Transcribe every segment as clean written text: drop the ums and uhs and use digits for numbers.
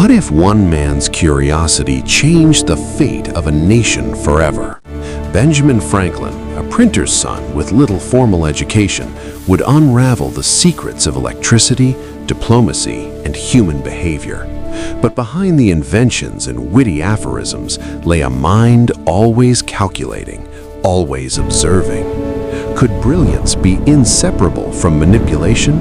What if one man's curiosity changed the fate of a nation forever? Benjamin Franklin, a printer's son with little formal education, would unravel the secrets of electricity, diplomacy, and human behavior. But behind the inventions and witty aphorisms lay a mind always calculating, always observing. Could brilliance be inseparable from manipulation?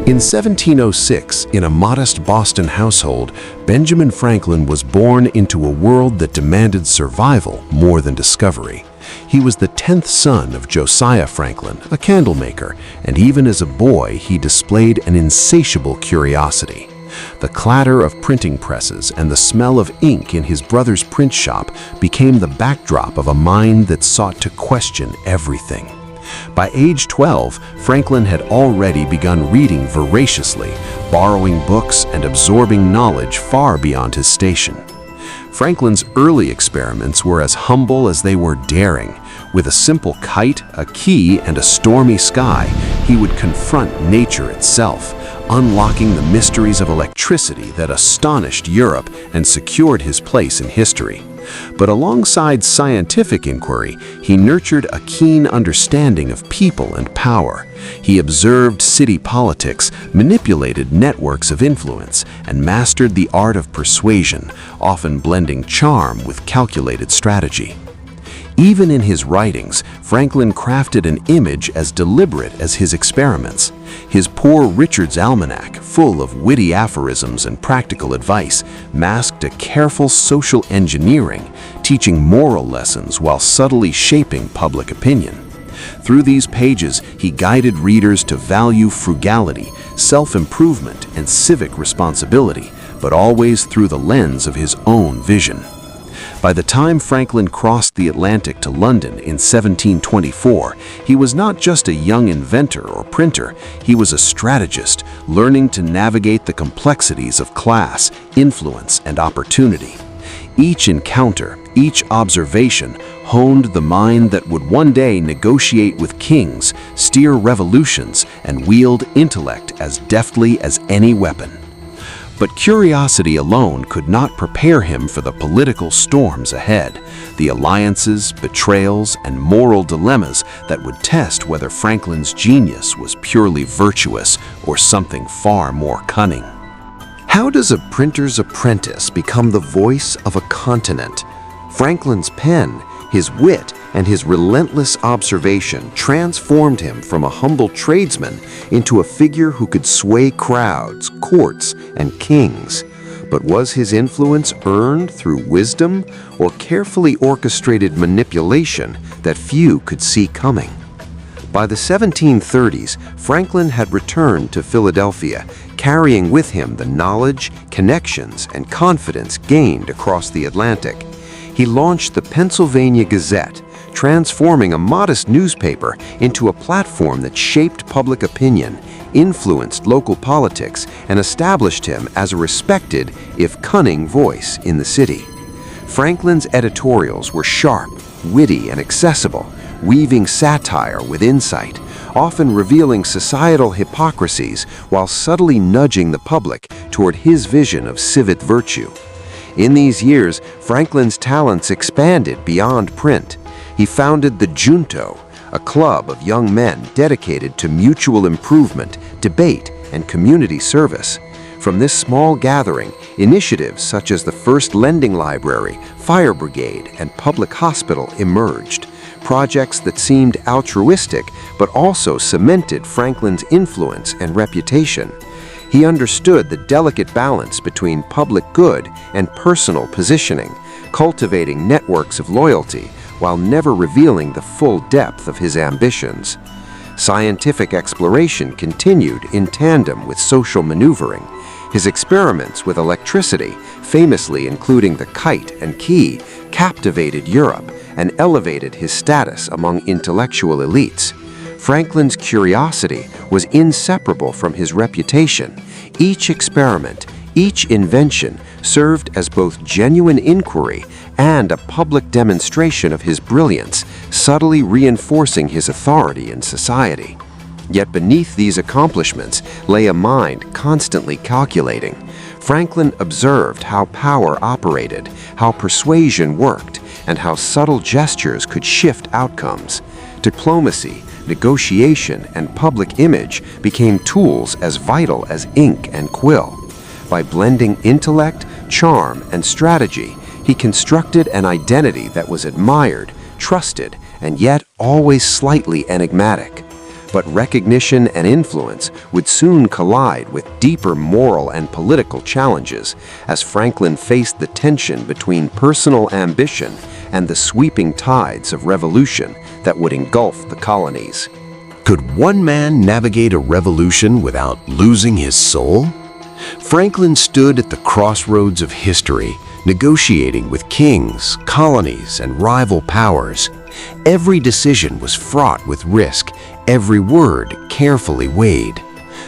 In 1706, in a modest Boston household, Benjamin Franklin was born into a world that demanded survival more than discovery. He was the 10th son of Josiah Franklin, a candle maker, and even as a boy he displayed an insatiable curiosity. The clatter of printing presses and the smell of ink in his brother's print shop became the backdrop of a mind that sought to question everything. By age 12, Franklin had already begun reading voraciously, borrowing books and absorbing knowledge far beyond his station. Franklin's early experiments were as humble as they were daring. With a simple kite, a key, and a stormy sky, he would confront nature itself, unlocking the mysteries of electricity that astonished Europe and secured his place in history. But alongside scientific inquiry, he nurtured a keen understanding of people and power. He observed city politics, manipulated networks of influence, and mastered the art of persuasion, often blending charm with calculated strategy. Even in his writings, Franklin crafted an image as deliberate as his experiments. His Poor Richard's Almanac, full of witty aphorisms and practical advice, masked a careful social engineering, teaching moral lessons while subtly shaping public opinion. Through these pages, he guided readers to value frugality, self-improvement, and civic responsibility, but always through the lens of his own vision. By the time Franklin crossed the Atlantic to London in 1724, he was not just a young inventor or printer, he was a strategist, learning to navigate the complexities of class, influence, and opportunity. Each encounter, each observation, honed the mind that would one day negotiate with kings, steer revolutions, and wield intellect as deftly as any weapon. But curiosity alone could not prepare him for the political storms ahead, the alliances, betrayals, and moral dilemmas that would test whether Franklin's genius was purely virtuous or something far more cunning. How does a printer's apprentice become the voice of a continent? Franklin's pen, his wit, and his relentless observation transformed him from a humble tradesman into a figure who could sway crowds, courts, and kings. But was his influence earned through wisdom or carefully orchestrated manipulation that few could see coming? By the 1730s, Franklin had returned to Philadelphia, carrying with him the knowledge, connections, and confidence gained across the Atlantic. He launched the Pennsylvania Gazette, transforming a modest newspaper into a platform that shaped public opinion, influenced local politics, and established him as a respected, if cunning, voice in the city. Franklin's editorials were sharp, witty, and accessible, weaving satire with insight, often revealing societal hypocrisies while subtly nudging the public toward his vision of civic virtue. In these years, Franklin's talents expanded beyond print. He founded the Junto, a club of young men dedicated to mutual improvement, debate, and community service. From this small gathering, initiatives such as the first lending library, fire brigade, and public hospital emerged. Projects that seemed altruistic but also cemented Franklin's influence and reputation. He understood the delicate balance between public good and personal positioning, cultivating networks of loyalty while never revealing the full depth of his ambitions. Scientific exploration continued in tandem with social maneuvering. His experiments with electricity, famously including the kite and key, captivated Europe and elevated his status among intellectual elites. Franklin's curiosity was inseparable from his reputation. Each experiment, each invention served as both genuine inquiry and a public demonstration of his brilliance, subtly reinforcing his authority in society. Yet beneath these accomplishments lay a mind constantly calculating. Franklin observed how power operated, how persuasion worked, and how subtle gestures could shift outcomes. Diplomacy, negotiation, and public image became tools as vital as ink and quill. By blending intellect, charm, and strategy, he constructed an identity that was admired, trusted, and yet always slightly enigmatic. But recognition and influence would soon collide with deeper moral and political challenges as Franklin faced the tension between personal ambition and the sweeping tides of revolution that would engulf the colonies. Could one man navigate a revolution without losing his soul? Franklin stood at the crossroads of history, negotiating with kings, colonies, and rival powers. Every decision was fraught with risk, every word carefully weighed.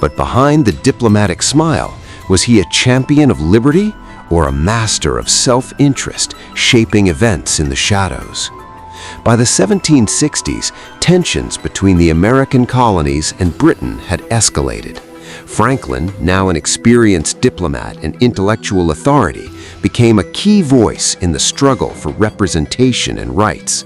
But behind the diplomatic smile, was he a champion of liberty or a master of self-interest, shaping events in the shadows? By the 1760s, tensions between the American colonies and Britain had escalated. Franklin, now an experienced diplomat and intellectual authority, became a key voice in the struggle for representation and rights.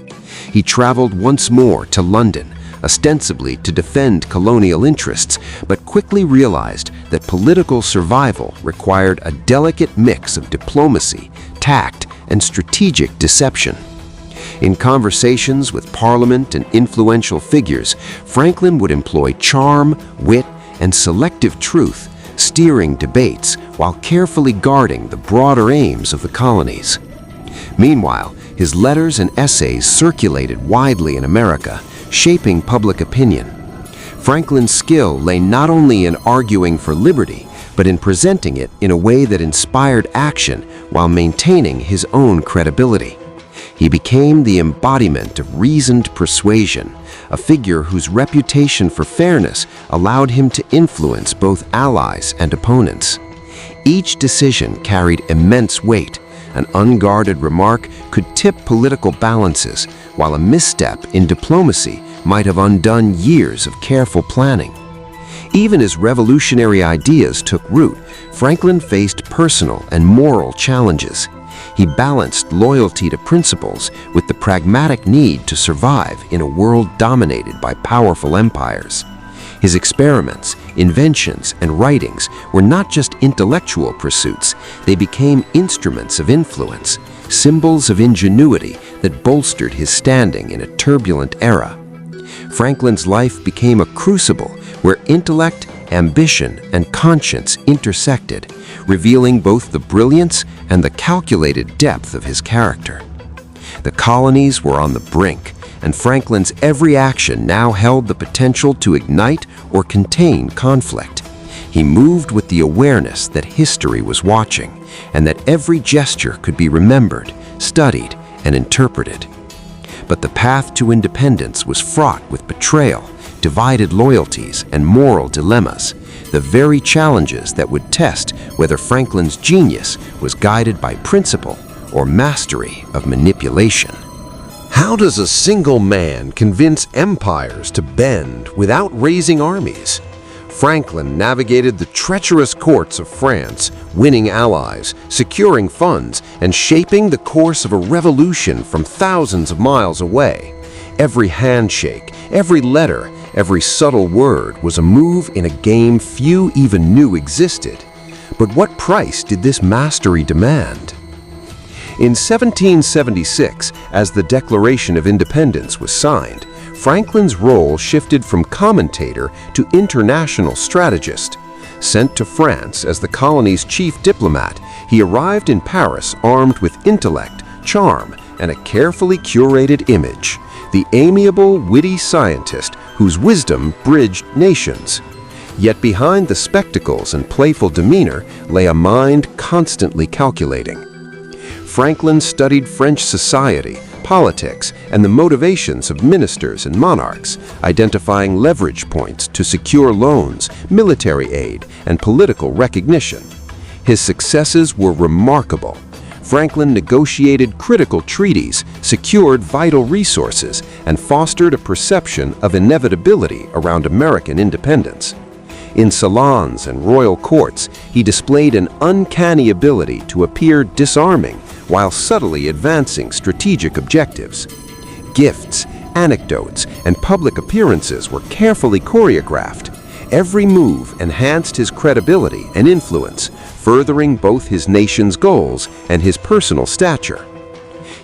He traveled once more to London, ostensibly to defend colonial interests, but quickly realized that political survival required a delicate mix of diplomacy, tact, and strategic deception. In conversations with Parliament and influential figures, Franklin would employ charm, wit, and selective truth, steering debates while carefully guarding the broader aims of the colonies. Meanwhile, his letters and essays circulated widely in America, shaping public opinion. Franklin's skill lay not only in arguing for liberty, but in presenting it in a way that inspired action while maintaining his own credibility. He became the embodiment of reasoned persuasion, a figure whose reputation for fairness allowed him to influence both allies and opponents. Each decision carried immense weight. An unguarded remark could tip political balances, while a misstep in diplomacy might have undone years of careful planning. Even as revolutionary ideas took root, Franklin faced personal and moral challenges. He balanced loyalty to principles with the pragmatic need to survive in a world dominated by powerful empires. His experiments, inventions, and writings were not just intellectual pursuits, they became instruments of influence, symbols of ingenuity that bolstered his standing in a turbulent era. Franklin's life became a crucible where intellect, ambition, and conscience intersected, revealing both the brilliance and the calculated depth of his character. The colonies were on the brink, and Franklin's every action now held the potential to ignite or contain conflict. He moved with the awareness that history was watching, and that every gesture could be remembered, studied, and interpreted. But the path to independence was fraught with betrayal, divided loyalties, and moral dilemmas, the very challenges that would test whether Franklin's genius was guided by principle or mastery of manipulation. How does a single man convince empires to bend without raising armies? Franklin navigated the treacherous courts of France, winning allies, securing funds, and shaping the course of a revolution from thousands of miles away. Every handshake, every letter, every subtle word was a move in a game few even knew existed. But what price did this mastery demand? In 1776, as the Declaration of Independence was signed, Franklin's role shifted from commentator to international strategist. Sent to France as the colony's chief diplomat, he arrived in Paris armed with intellect, charm, and a carefully curated image, the amiable, witty scientist whose wisdom bridged nations. Yet behind the spectacles and playful demeanor lay a mind constantly calculating. Franklin studied French society, politics, and the motivations of ministers and monarchs, identifying leverage points to secure loans, military aid, and political recognition. His successes were remarkable. Franklin negotiated critical treaties, secured vital resources, and fostered a perception of inevitability around American independence. In salons and royal courts, he displayed an uncanny ability to appear disarming while subtly advancing strategic objectives. Gifts, anecdotes, and public appearances were carefully choreographed. Every move enhanced his credibility and influence, furthering both his nation's goals and his personal stature.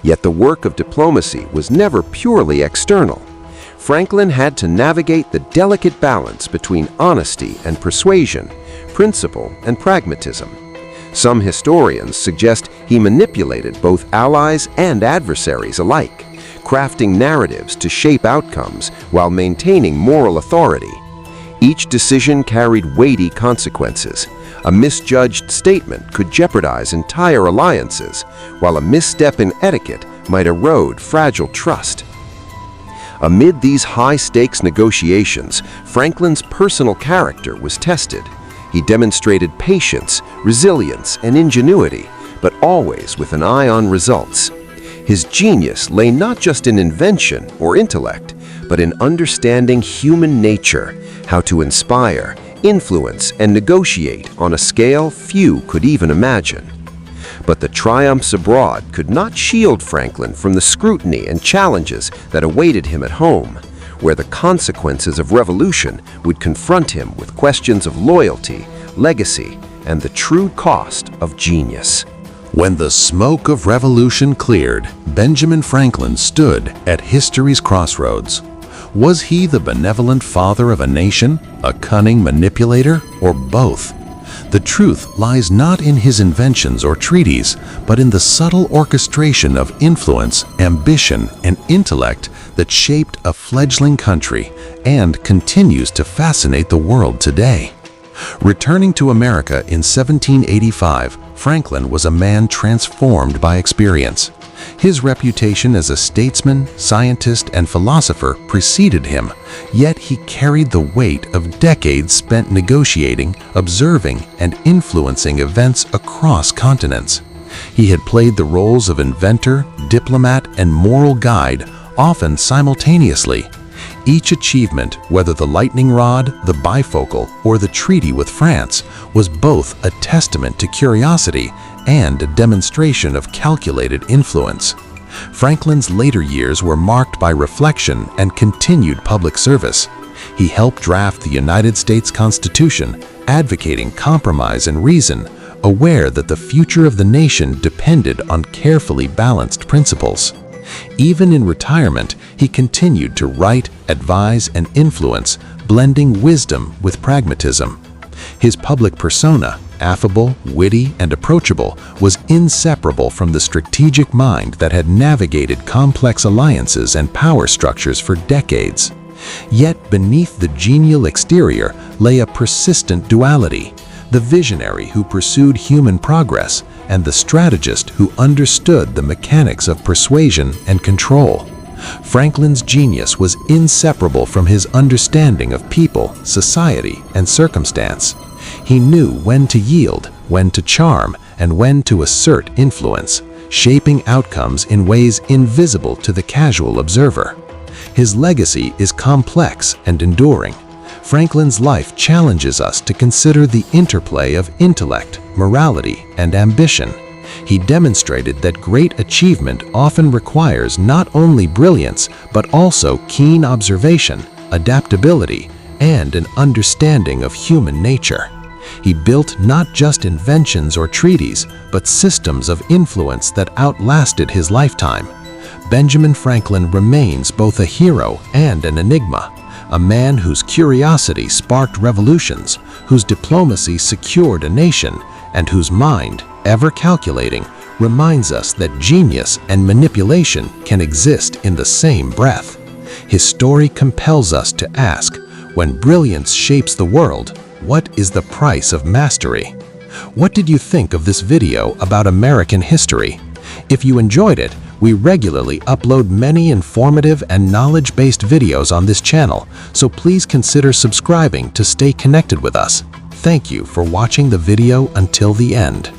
Yet the work of diplomacy was never purely external. Franklin had to navigate the delicate balance between honesty and persuasion, principle and pragmatism. Some historians suggest he manipulated both allies and adversaries alike, crafting narratives to shape outcomes while maintaining moral authority. Each decision carried weighty consequences. A misjudged statement could jeopardize entire alliances, while a misstep in etiquette might erode fragile trust. Amid these high-stakes negotiations, Franklin's personal character was tested. He demonstrated patience, resilience, and ingenuity, but always with an eye on results. His genius lay not just in invention or intellect, but in understanding human nature, how to inspire, influence, and negotiate on a scale few could even imagine. But the triumphs abroad could not shield Franklin from the scrutiny and challenges that awaited him at home, where the consequences of revolution would confront him with questions of loyalty, legacy, and the true cost of genius. When the smoke of revolution cleared, Benjamin Franklin stood at history's crossroads. Was he the benevolent father of a nation, a cunning manipulator, or both? The truth lies not in his inventions or treaties, but in the subtle orchestration of influence, ambition, and intellect that shaped a fledgling country and continues to fascinate the world today. Returning to America in 1785, Franklin was a man transformed by experience. His reputation as a statesman, scientist, and philosopher preceded him, yet he carried the weight of decades spent negotiating, observing, and influencing events across continents. He had played the roles of inventor, diplomat, and moral guide, often simultaneously. Each achievement, whether the lightning rod, the bifocal, or the treaty with France, was both a testament to curiosity and a demonstration of calculated influence. Franklin's later years were marked by reflection and continued public service. He helped draft the United States Constitution, advocating compromise and reason, aware that the future of the nation depended on carefully balanced principles. Even in retirement, he continued to write, advise, and influence, blending wisdom with pragmatism. His public persona, affable, witty, and approachable, was inseparable from the strategic mind that had navigated complex alliances and power structures for decades. Yet beneath the genial exterior lay a persistent duality: the visionary who pursued human progress and the strategist who understood the mechanics of persuasion and control. Franklin's genius was inseparable from his understanding of people, society, and circumstance. He knew when to yield, when to charm, and when to assert influence, shaping outcomes in ways invisible to the casual observer. His legacy is complex and enduring. Franklin's life challenges us to consider the interplay of intellect, morality, and ambition. He demonstrated that great achievement often requires not only brilliance, but also keen observation, adaptability, and an understanding of human nature. He built not just inventions or treaties, but systems of influence that outlasted his lifetime. Benjamin Franklin remains both a hero and an enigma, a man whose curiosity sparked revolutions, whose diplomacy secured a nation, and whose mind, ever calculating, reminds us that genius and manipulation can exist in the same breath. His story compels us to ask, when brilliance shapes the world, what is the price of mastery? What did you think of this video about American history? If you enjoyed it, we regularly upload many informative and knowledge-based videos on this channel, so please consider subscribing to stay connected with us. Thank you for watching the video until the end.